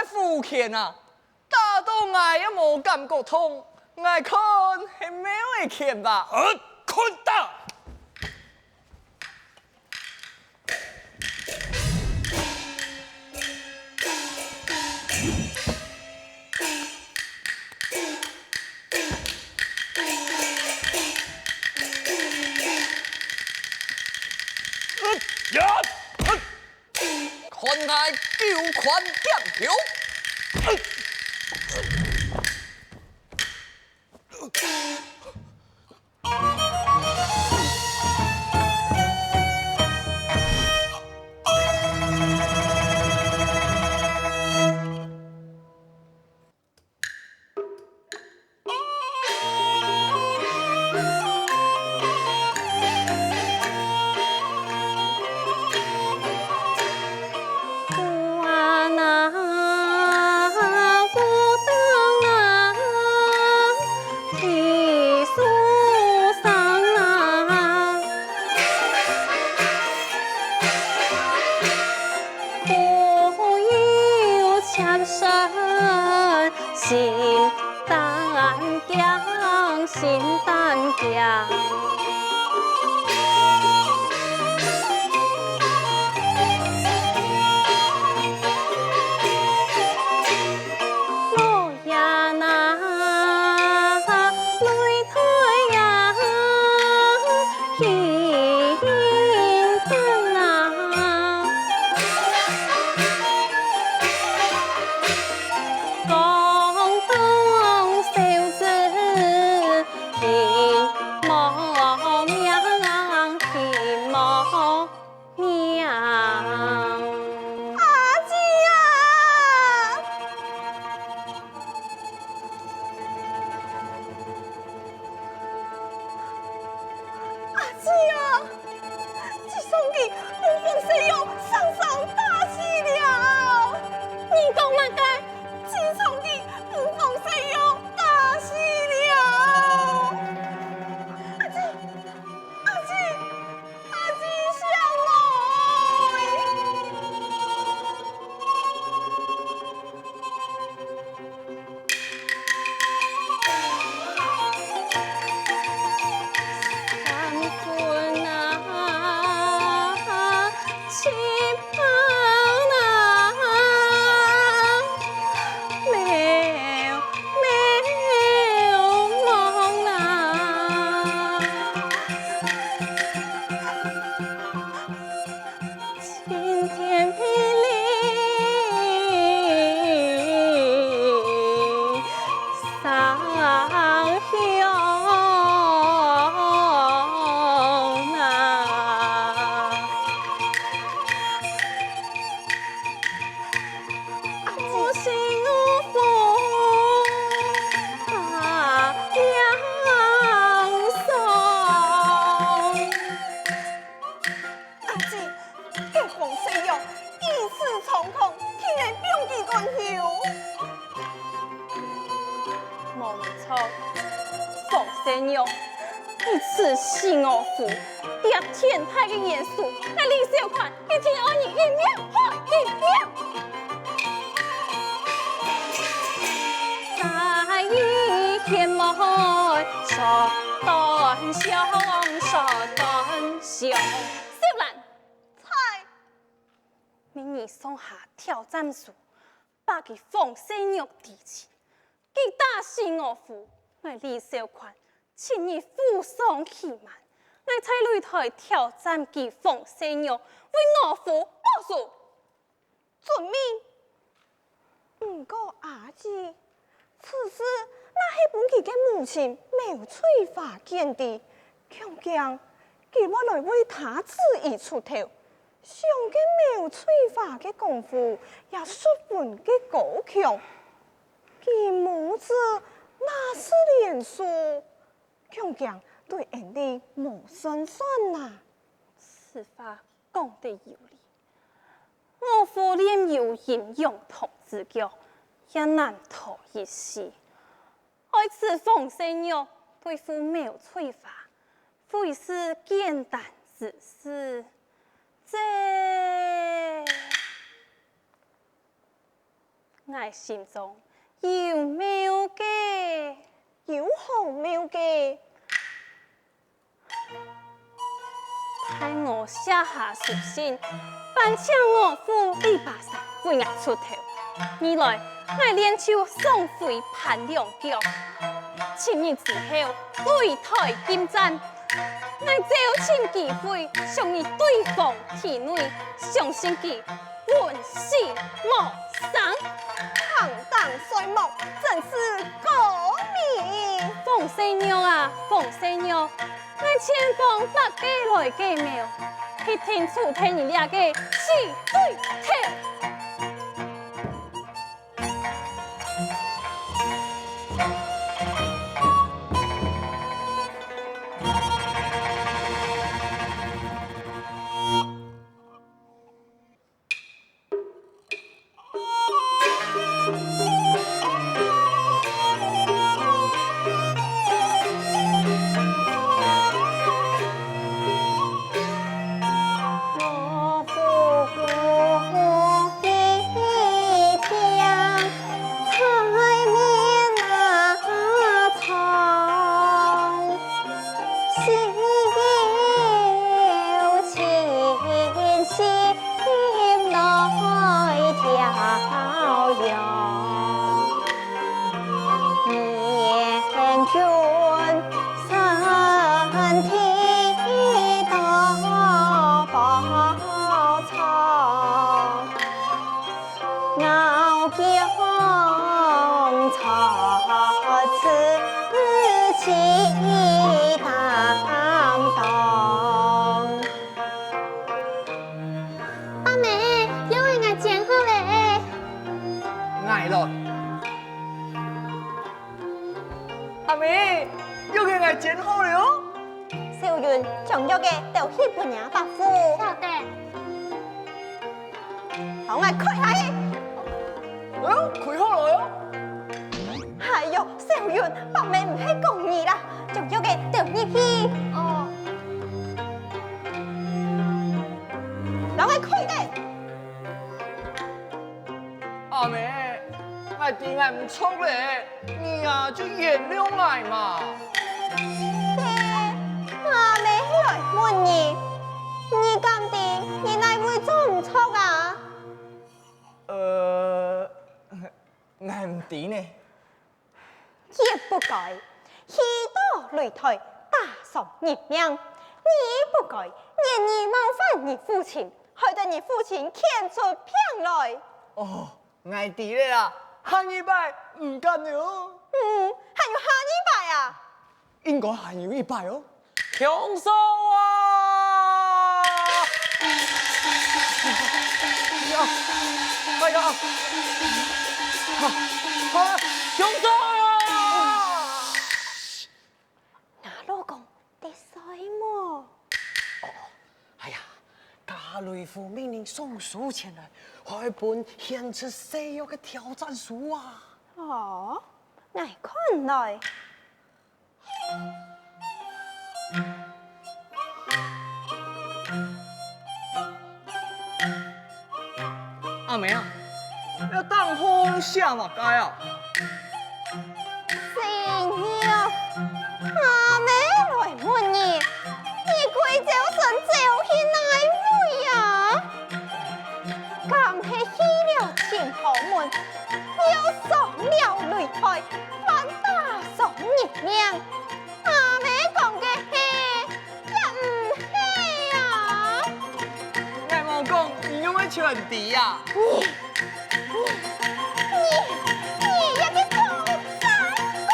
付钱啊，打到我也无感觉痛，我看是没有钱吧？看到。看来九款点球。心胆强，心胆强。路呀那泪台呀，心胆啊。一次性哦父，爹天太的严肃，那李小款一天而已一秒或一秒，在一天莫说断相，说断相。小兰，菜，明日送下挑战书，把其放生肉地起，其大心我父，那李小款。请你扶上其慢，我在擂台挑战其奉生肉，为我父报仇。遵命。不过阿姊，此事那是本其的母亲苗翠花见的，恐惊叫我来为他旨意出头，上个苗翠花的功夫也十分的高强，其母子那是连数，强强对人哋无胜算呐。此话讲得有理，我父念有阴阳同之教，也难逃一死。爱此凤仙药对付苗翠花，非是简单之事。这我心中有妙计，有好妙计，待我下下书信，扮请我父李白山为我出头。二来，我练就双飞攀两脚，千年之后对台金战。我找寻机会，向你对方体内，相信佢本事无双，行当水木，真是高明。凤仙鸟啊，凤仙鸟，我千方百计来计妙，去听出听你俩个死对头。阿妹，又给我剪好了。小云将药嘅调去半夜白夫。好的。好，我开下去。开好了哟。哎呦，小云，白妹唔係講你啦，將藥嘅調入去。哦。讓我開嘅。阿妹，我點解唔錯咧？你呀就原諒我嘛。阿妹來問你，你咁啲，你乃會做唔錯啊？我唔知呢。也不該，氣到擂台，打傷人命。你不該，言語冒犯你父親，害得你父親牽出片來。哦，我知咧啦，下一拜唔緊了。還有下一拜啊？應該還有一拜哦。強手啊！大家，強手啊！那老公得衰麼？哎呀，家雷府命令送书前來，開本獻出西藥嘅挑戰書啊！哦，我看來。阿妹啊，要當風下嘛街啊？成呀，阿妹來問你，你貴州神就去哪位啊？剛係去了前後門，又上了擂台，反打上熱命。阿妹講嘅係，也唔係啊？我冇講，你有冇傳遞啊？你也給我三棍！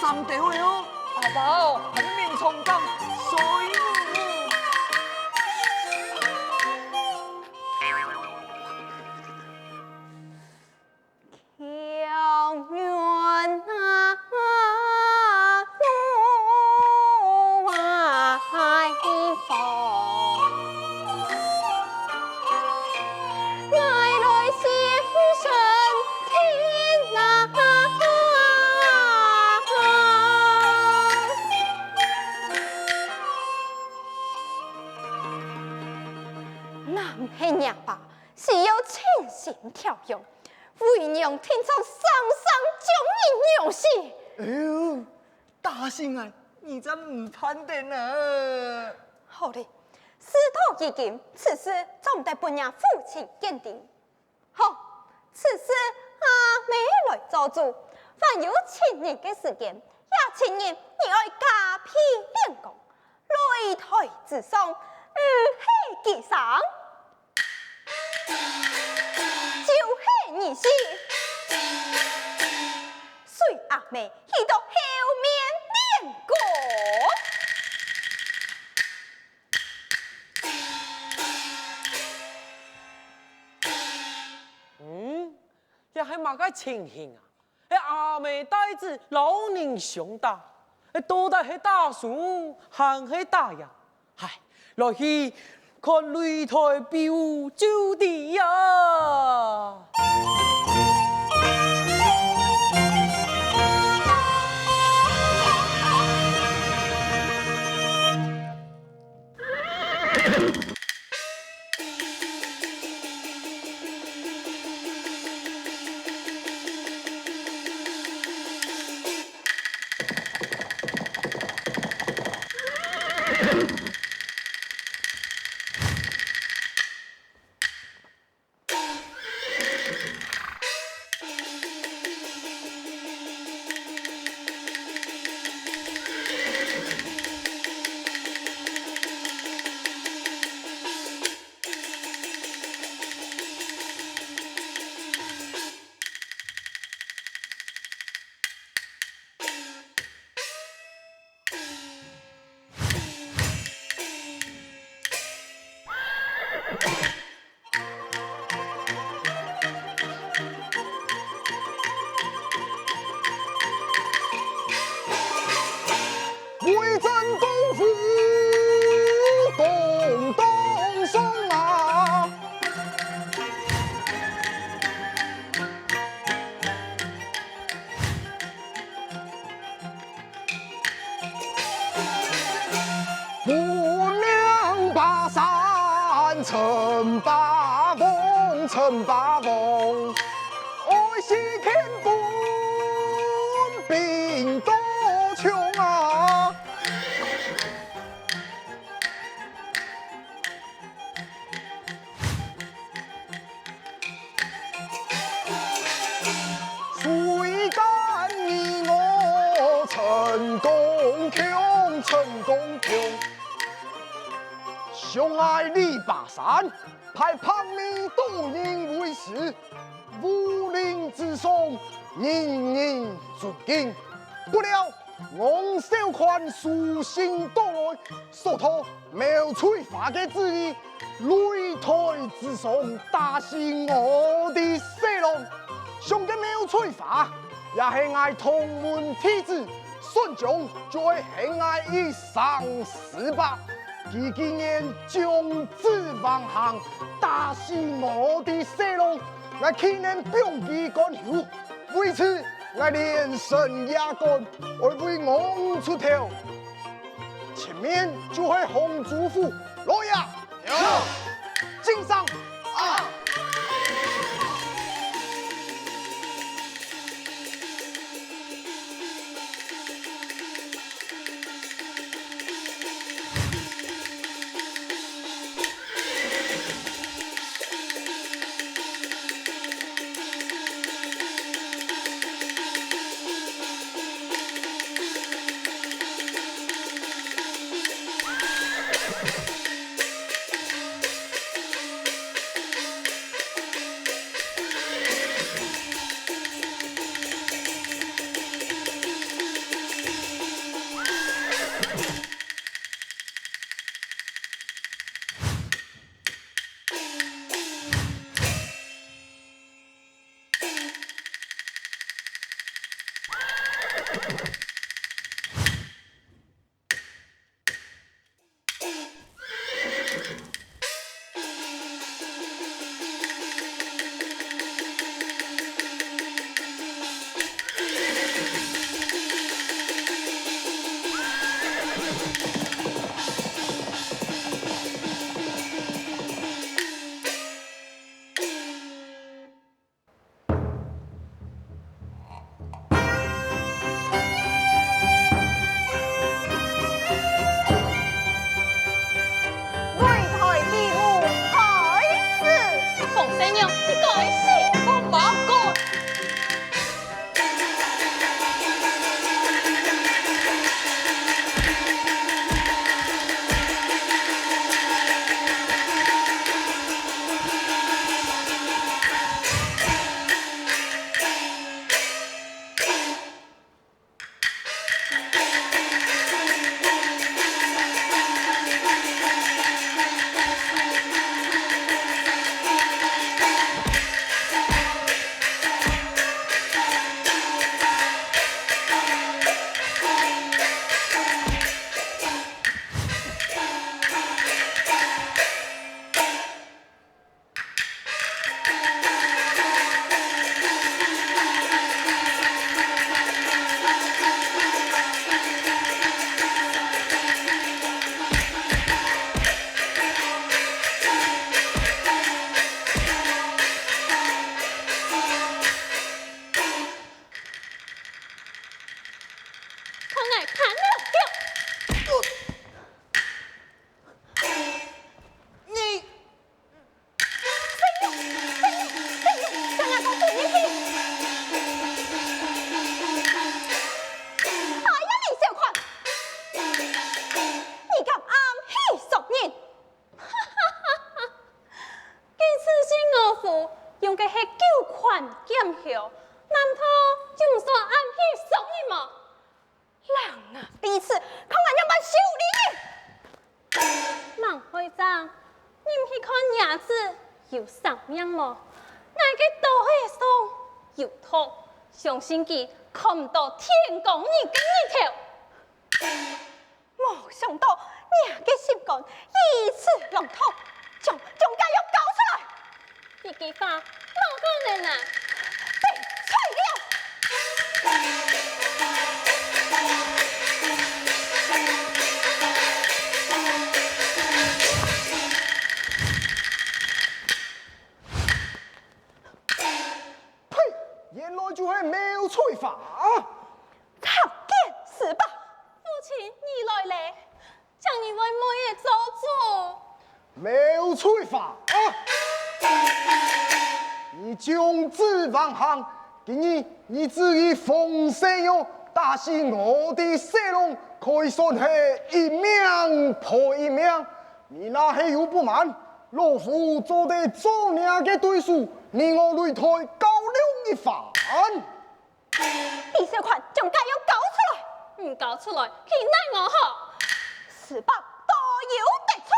上地位哦，阿宝很命从长，水母。条远啊，路外风，爱来先生听啊。男人娘吧，是要清醒调用。为娘听从上将你娘死。哎呦，大仙啊，你真唔判定啊！好嘞，事到如今，此事总得本娘父亲鉴定。好，此事阿妹来做主，凡有7年的时间，也请你爱加批练功，擂台之上，唔系吉上。就是你是，随阿妹去到后面练过。也系嘛个情形啊？迄阿妹带子老人相打，到底系大叔还是大爷？嗨，来去看擂台表就地呀！为真功夫动动手啊！不娘把山称霸风，称霸风，爱惜天本并多穷啊！谁敢你我成功穷，成功穷，相爱李巴山，派旁民多人为师，武林之上，人人尊敬。不料王小宽书信到来，所托苗翠花的旨意，擂台之上打醒我的色龙。上个苗翠花也是爱同门弟子，孙将就会喜爱以上18。他竟然将子王行打醒我的色龙，我岂能병其干休？为此，我连声也干，我为昂出头。前面就会红主府，来呀！有，敬上啊！上嘅係九款劍後，難道就唔算暗器送你嗎？人啊，彼此看俺要把修理。孟會長，你唔去看伢子有啥樣麼？我嘅刀係送有托，相信佢看唔到天公你跟你頭。沒想到伢嘅心肝如此籠統，將家要搞出來。呢句話老高人啊！被吹了。呸！原來就係苗翠花。草菅是吧？父親，你來咧，將你為乜嘢做主？苗翠花啊！你將之忘行，今日你至於奉聖約，打死我的蛇龍，可以算係一命破一命。你那係有不滿，老夫做得做娘嘅對數，你我擂台高粱一番。李小款將家要搞出來，唔搞出來，佢奈我何？是吧？都有得吹。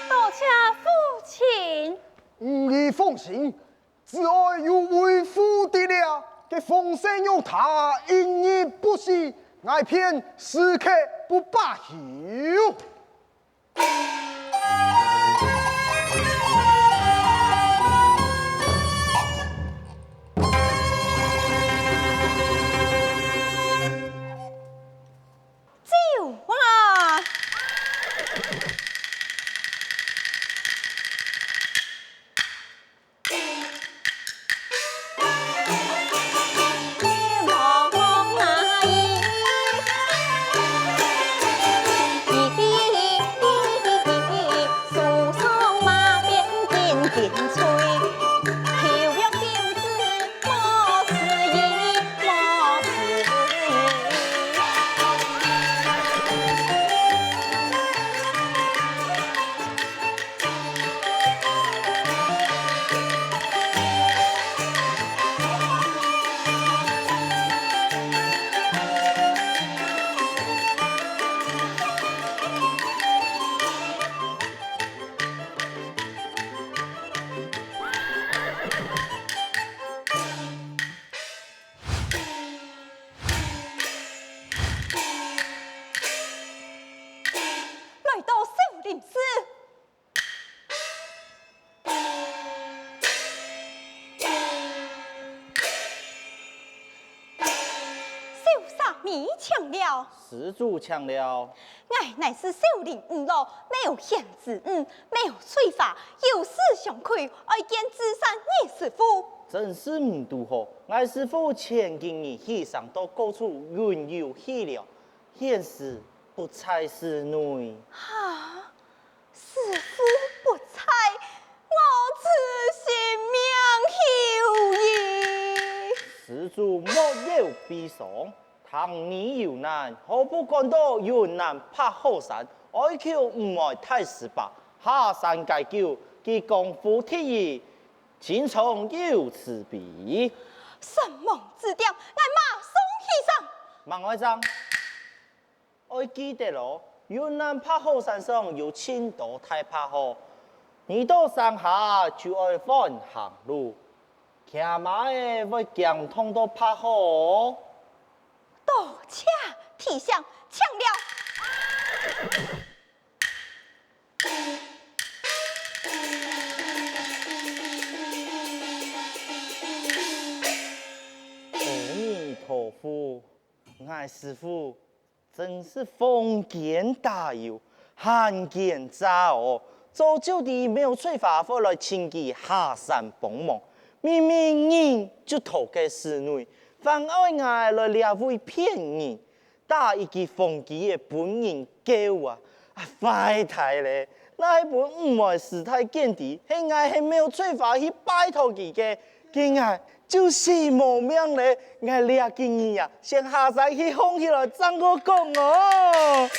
多謝父親。吾以奉行，只愛有為父的了。嘅奉聖用他因日不息，愛偏時刻不罷休。酒啊！來到少林寺，瀟灑迷搶了。施主搶了，俺乃是少林五老，沒有閒之語，沒有翠花，有事相虧，愛見智山葉師傅。真是唔拄好。俺師父前幾日犧牲到高處雲遊去了，現時不才寺內。啊，師傅不才，我此性命休矣。施主莫有悲傷，倘你有難，何不趕到雲南拍後山，哀求唔愛太師伯下山解救，其功夫鐵意，前從有此比。神夢之雕，俺馬上起上。孟會長，我記得咯，雲南拍後山上有青島太拍後，你到山下就愛返行路，騎馬嘅會強通到拍後。多謝提倡，搶了。阿彌陀佛，俺師父真是封建大有，罕見炸哦！早就地沒有翠花回來請佢下山幫忙，明明人就逃嘅寺內，反愛俺來兩位騙人，打一記封建嘅本人叫啊！快睇咧，那一本唔係時態見地，係俺係沒有翠花去拜託佢嘅。今爱就是无命嘞，爱俩经验啊，先下山去放起来，怎个讲哦？